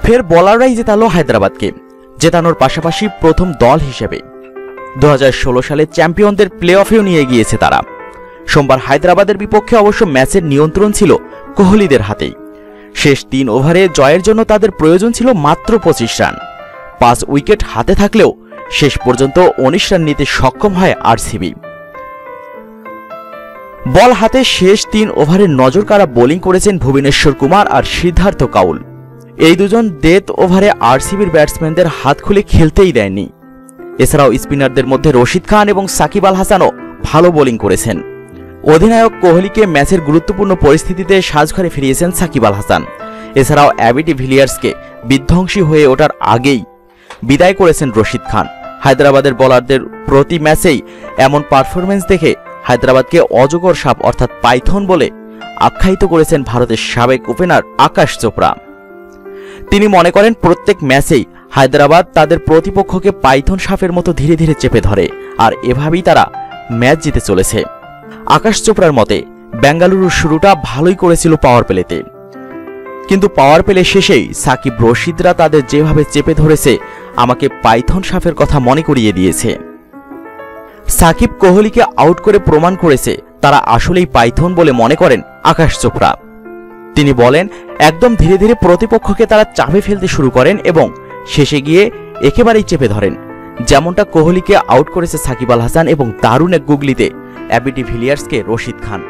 ফের বোলাররাই জেতালো হায়দ্রাবাদকে, জেতানোর পাশাপাশি প্রথম দল হিসেবে 2016 সালে চ্যাম্পিয়নদের প্লে অফেও নিয়ে গিয়েছে তারা। সোমবার হায়দ্রাবাদের বিপক্ষে অবশ্য ম্যাচের নিয়ন্ত্রণ ছিল কোহলিদের হাতেই। শেষ 3 ওভারে জয়ের জন্য তাদের প্রয়োজন ছিল মাত্র 25 রান। 5 উইকেট হাতে থাকলেও শেষ পর্যন্ত 19 রান নিতে সক্ষম হয় আরসিবি। বল হাতে শেষ 3 ওভারে নজরকাড়া বোলিং করেছেন ভুবনেশ্বর কুমার আর সিদ্ধার্থ কাউল। এই দুজন ডেথ ওভারে আরসিবির ব্যাটসম্যানদের হাত খুলে খেলতেই দেয়নি। এছাড়াও স্পিনারদের মধ্যে রশিদ খান এবং সাকিব আল হাসানও ভালো বোলিং করেছেন। অধিনায়ক কোহলিকে ম্যাচের গুরুত্বপূর্ণ পরিস্থিতিতে সাজঘরে ফিরিয়েছেন সাকিব আল হাসান। এছাড়াও অ্যাবি ডিভিলিয়ার্সকে বিধ্বংসী হয়ে ওঠার আগেই বিদায় করেছেন রশিদ খান। হায়দ্রাবাদের বোলারদের প্রতি ম্যাচেই এমন পারফরমেন্স দেখে হায়দ্রাবাদকে অজগর সাপ অর্থাৎ পাইথন বলে আখ্যায়িত করেছেন ভারতের সাবেক ওপেনার আকাশ চোপড়া। তিনি মনে করেন প্রত্যেক ম্যাচেই হায়দ্রাবাদ তাদের প্রতিপক্ষকে পাইথন সাপের মতো ধীরে ধীরে চেপে ধরে, আর এভাবেই তারা ম্যাচ জিতে চলেছে। আকাশ চোপড়ার মতে বেঙ্গালুরুর শুরুটা ভালোই করেছিল পাওয়ার প্লেতে, কিন্তু পাওয়ার প্লে শেষেই সাকিব রশিদরা তাদের যেভাবে চেপে ধরেছে আমাকে পাইথন সাপের কথা মনে করিয়ে দিয়েছে। সাকিব কোহলিকে আউট করে প্রমাণ করেছে তারা আসলেই পাইথন বলে মনে করেন আকাশ চোপড়া। তিনি বলেন, একদম ধীরে ধীরে প্রতিপক্ষকে তারা চাপে ফেলতে শুরু করেন এবং শেষে গিয়ে একেবারেই চেপে ধরেন, যেমনটা কোহলিকে আউট করেছে সাকিব আল হাসান এবং দারুণ এক গুগলিতে অ্যাবি ডিভিলিয়ার্সকে রশিদ খান।